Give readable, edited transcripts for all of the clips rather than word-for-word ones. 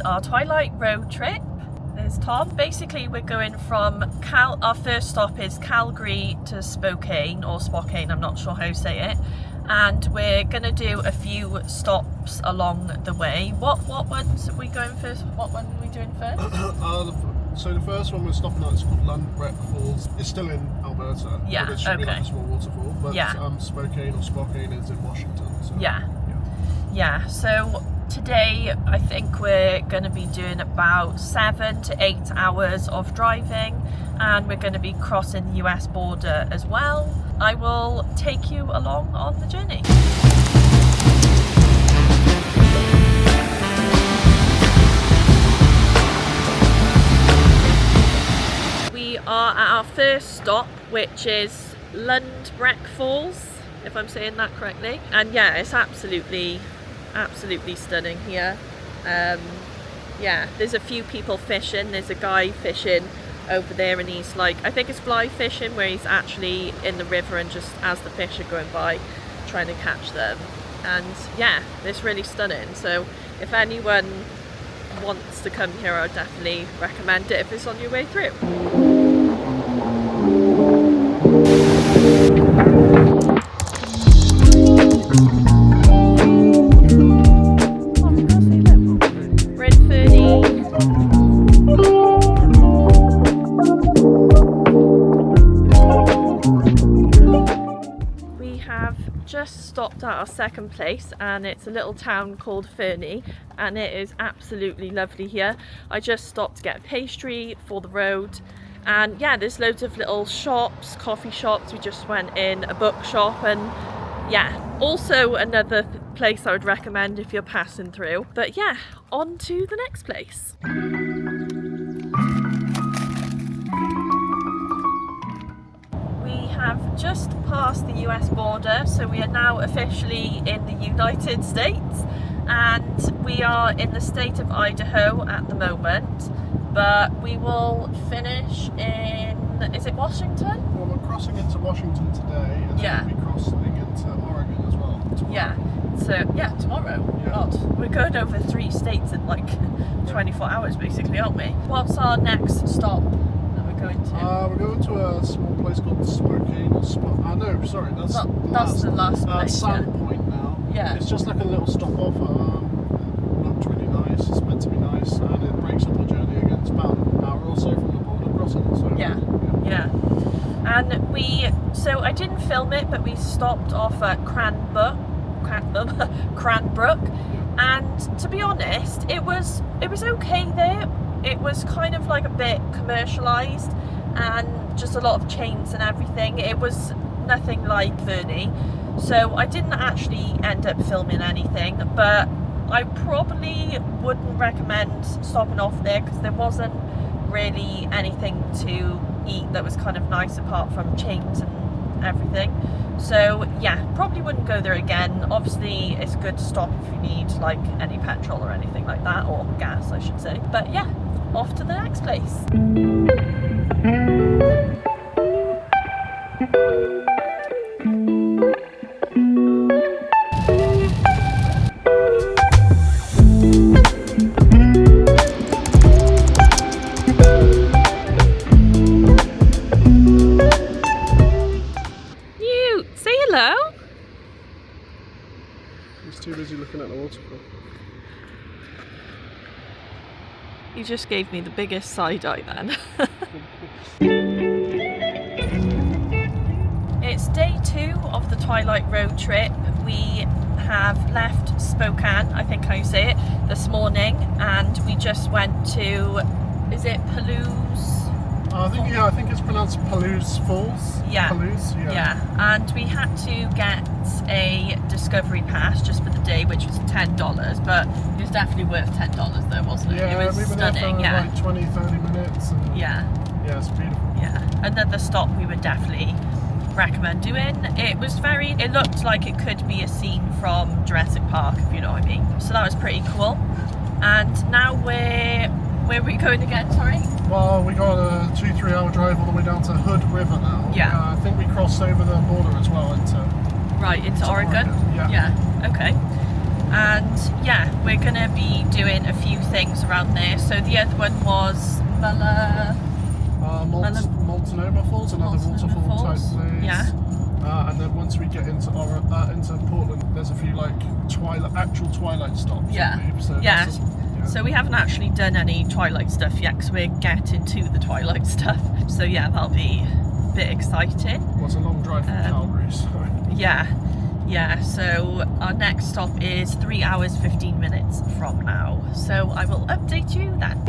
started our Twilight road trip. There's Tom. Basically, we're going from our first stop is Calgary to Spokane, or Spokane, I'm not sure how you say it. And we're going to do a few stops along the way. What ones are we going first? What one are we doing first? So the first one we're stopping at is called Lundbreck Falls. It's still in Alberta. Yeah, but it should be like a small waterfall. But yeah. Spokane is in Washington. So, yeah. So today I think we're going to be doing about 7 to 8 hours of driving, and we're going to be crossing the US border as well. I will take you along on the journey. We are at our first stop, which is Lundbreck Falls, if I'm saying that correctly. And yeah, it's absolutely stunning here. Yeah, there's a few people fishing. There's a guy fishing over there, and he's like, I think it's fly fishing, where he's actually in the river and just as the fish are going by trying to catch them. And yeah, it's really stunning. So if anyone wants to come here, I would definitely recommend it if it's on your way through. We're in Fernie. We have just stopped at our second place, and it's a little town called Fernie, and it is absolutely lovely here. I just stopped to get a pastry for the road, and yeah, there's loads of little shops, coffee shops. We just went in a bookshop, and yeah, also another place I would recommend if you're passing through. But yeah, on to the next place. We have just passed the US border, so we are now officially in the United States, and we are in the state of Idaho at the moment, but we will finish in, is it Washington? Well, we're crossing into Washington today, and then we'll be crossing into Oregon as well tomorrow. Yeah, so yeah, tomorrow. Yeah. God, we're going over 3 states in like 24 hours basically, aren't we? What's our next stop that we're going to? We're going to a small place called Spokane. That's the last place. Sandpoint now. Yeah. It's just like a little stop off. Looked really nice. It's meant to be nice, and it breaks up the journey again. It's about an hour or so from the border crossing. So yeah. And so I didn't film it, but we stopped off at Cranbrook, and to be honest, it was okay there. It was kind of like a bit commercialized and just a lot of chains and everything. It was nothing like Fernie, so I didn't actually end up filming anything, but I probably wouldn't recommend stopping off there because there wasn't really anything to eat that was kind of nice apart from chains and everything. So yeah, probably wouldn't go there again. Obviously it's good to stop if you need like any petrol or anything like that, or gas I should say. But yeah, off to the next place. Too busy looking at the waterfall. You just gave me the biggest side eye then. It's day 2 of the Twilight road trip. We have left Spokane, I think how you say it, this morning, and we just went to, is it Palouse? I think it's pronounced Palouse Falls. Yeah. Palouse, yeah. And we had to get a discovery pass just for the day, which was $10, but it was definitely worth $10 though, wasn't it? Yeah, it was we were stunning. there for like 20-30 minutes. And yeah, it's beautiful. Yeah, another stop we would definitely recommend doing. It looked like it could be a scene from Jurassic Park, if you know what I mean. So that was pretty cool. And now where are we going again, sorry? Well, we got a 2-3 hour drive all the way down to Hood River now. Yeah. I think we crossed over the border as well into Oregon? Yeah. Okay. And yeah, we're gonna be doing a few things around there. So the other one was Multnomah Falls, another waterfall type place. Yeah. And then once we get into Portland, there's a few like actual Twilight stops. Yeah. I believe. So Yeah. yeah. So we haven't actually done any Twilight stuff yet because we're getting to the Twilight stuff. So yeah, that'll be a bit exciting. Well, it's a long drive from Calgary, so. Yeah, so our next stop is 3 hours 15 minutes from now. So I will update you then.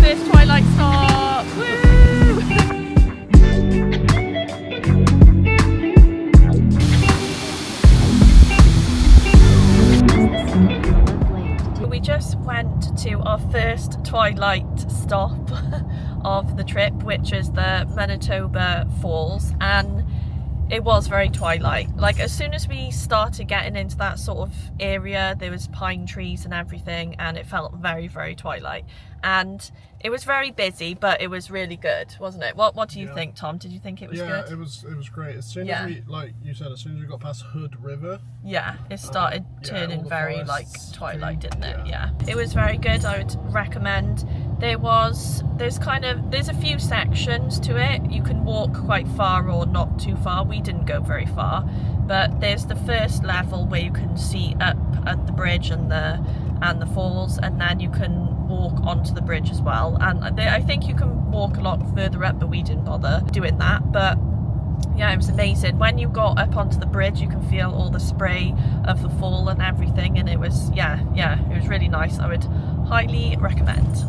First Twilight stop! Woo! We just went to our first Twilight stop of the trip, which is the Multnomah Falls, and it was very Twilight. Like, as soon as we started getting into that sort of area, there was pine trees and everything, and it felt very, very Twilight. And it was very busy, but it was really good, wasn't it? What do you think, Tom? Did you think it was good? Yeah, it was great. As soon as we, like you said, as soon as we got past Hood River, yeah, it started turning very like Twilight, didn't it? Yeah. It was very good. I would recommend. There's a few sections to it. You can walk quite far or not too far. We didn't go very far, but there's the first level where you can see up at the bridge and the falls, and then you can walk onto the bridge as well. And I think you can walk a lot further up, but we didn't bother doing that. But yeah, it was amazing. When you got up onto the bridge, you can feel all the spray of the fall and everything, and it was it was really nice. I would highly recommend.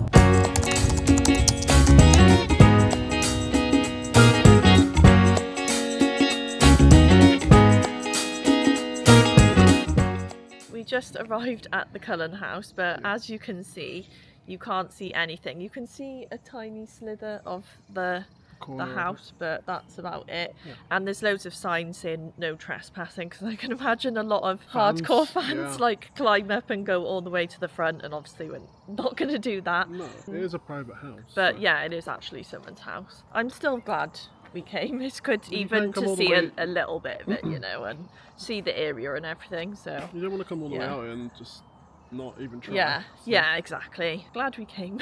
We just arrived at the Cullen House, but as you can see, you can't see anything. You can see a tiny slither of the house, but that's about it. Yeah. And there's loads of signs saying no trespassing, because I can imagine a lot of hardcore fans like climb up and go all the way to the front, and obviously we're not going to do that. No, it is a private house. But yeah, it is actually someone's house. I'm still glad we came. It's good even to see a little bit of it, you know, and see the area and everything. So you don't want to come all the way out and just not even try. Yeah, so. Yeah, exactly. Glad we came.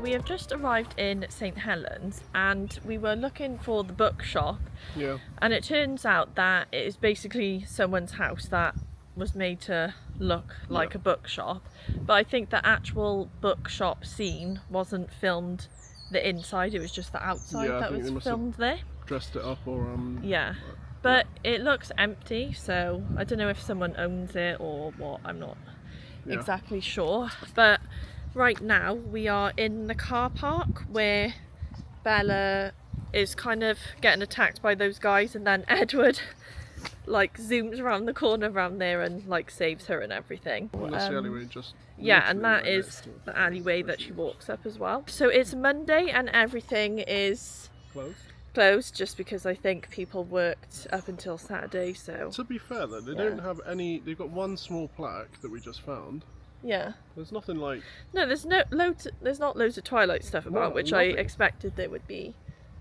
We have just arrived in St. Helens, and we were looking for the bookshop. Yeah. And it turns out that it is basically someone's house that was made to look like a bookshop. But I think the actual bookshop scene wasn't filmed the inside, it was just the outside that was filmed there. Dressed it up or yeah. But it looks empty, so I don't know if someone owns it or what, I'm not exactly sure. But right now we are in the car park where Bella is kind of getting attacked by those guys, and then Edward like zooms around the corner around there and like saves her and everything. Well, that's the alleyway, just and that is the alleyway that she walks up as well. So it's Monday and everything is closed just because I think people worked up until Saturday. So to be fair though, they don't have any. They've got one small plaque that we just found. Yeah. There's nothing like. No, there's not loads of Twilight stuff about, which I expected there would be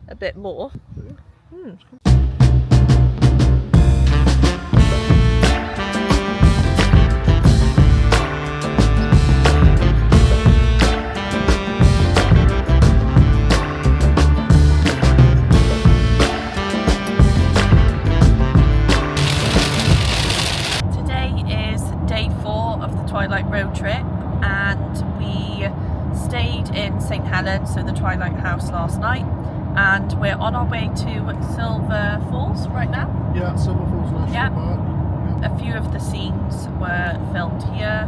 a bit more. Yeah. Twilight road trip, and we stayed in St. Helens, so the Twilight house, last night, and we're on our way to Silver Falls right now. Yeah, Silver Falls National Park. A few of the scenes were filmed here.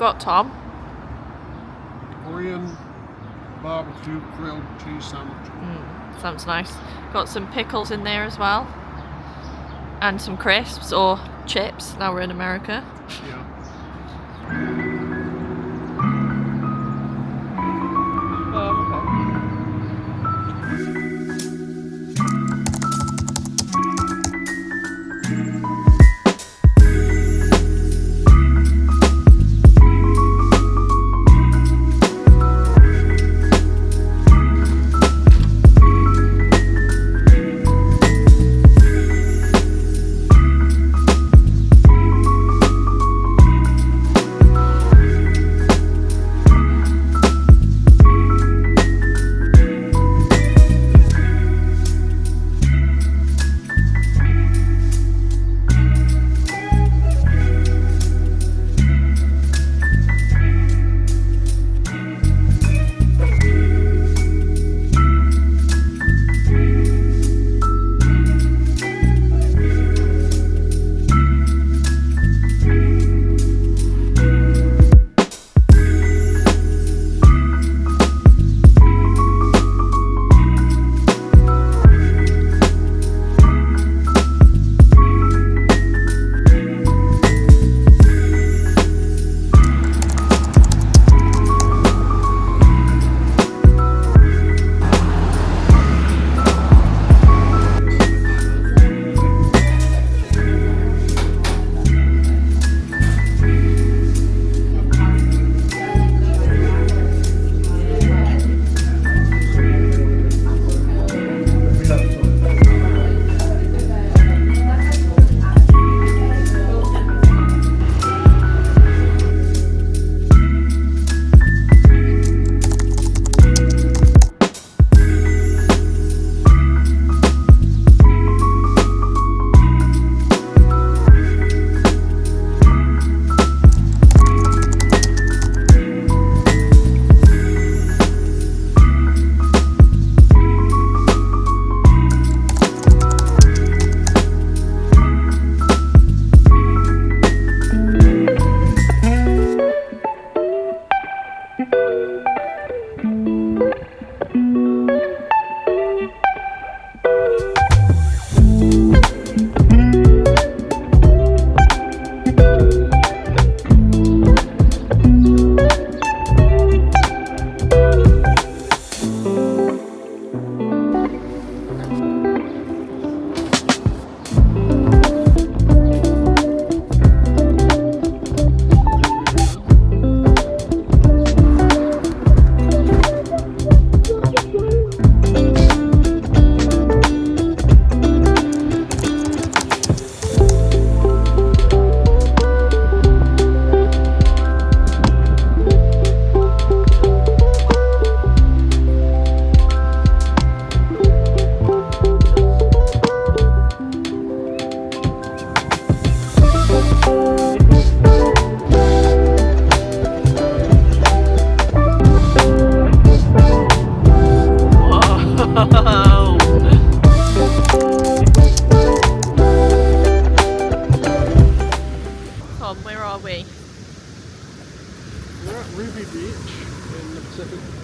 got, Tom? Korean barbecue grilled cheese sandwich. Sounds nice. Got some pickles in there as well. And some crisps or chips. Now we're in America. Yeah.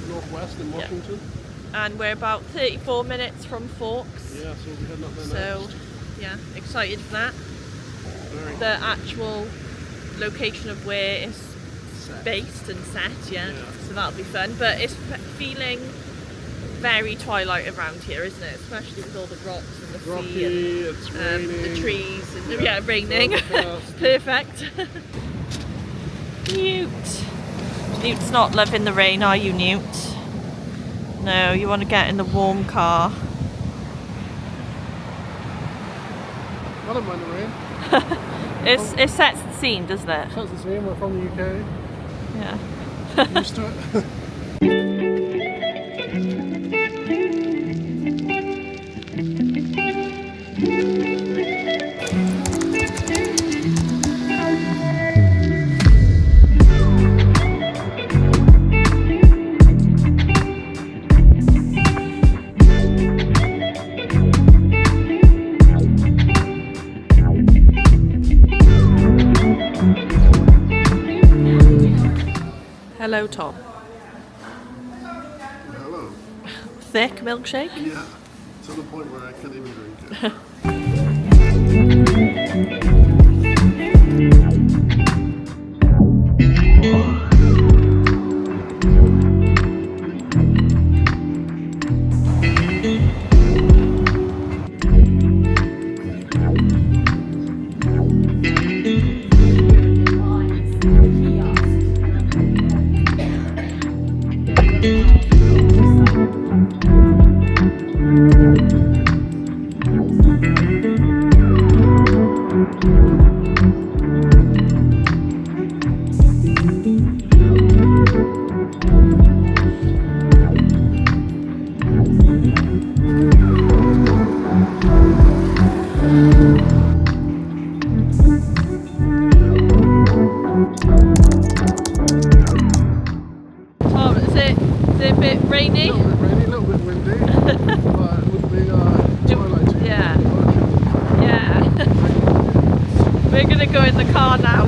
Northwest in Washington. And we're about 34 minutes from Forks. Yeah, so we'll be heading up there So, next. yeah, excited for that. Very The actual location of where it's set. based and set, yeah. Yeah. So that'll be fun. But it's feeling very Twilight around here, isn't it? Especially with all the rocks and the sea Rocky, it's and raining. the trees and Yeah, raining. overcast. Perfect. Newt. Newt's not loving the rain, are you, Newt? No, you want to get in the warm car. I don't mind the rain. It sets the scene, doesn't it? Sets the scene, we're from the UK. Yeah. Used to it. Hello, Tom. Hello. Thick milkshake? Yeah, to the point where I can't even drink it. Tom, is it a bit rainy? A little bit rainy, a little bit windy, but it would be Twilight. Yeah. Yeah. We're gonna go in the car now.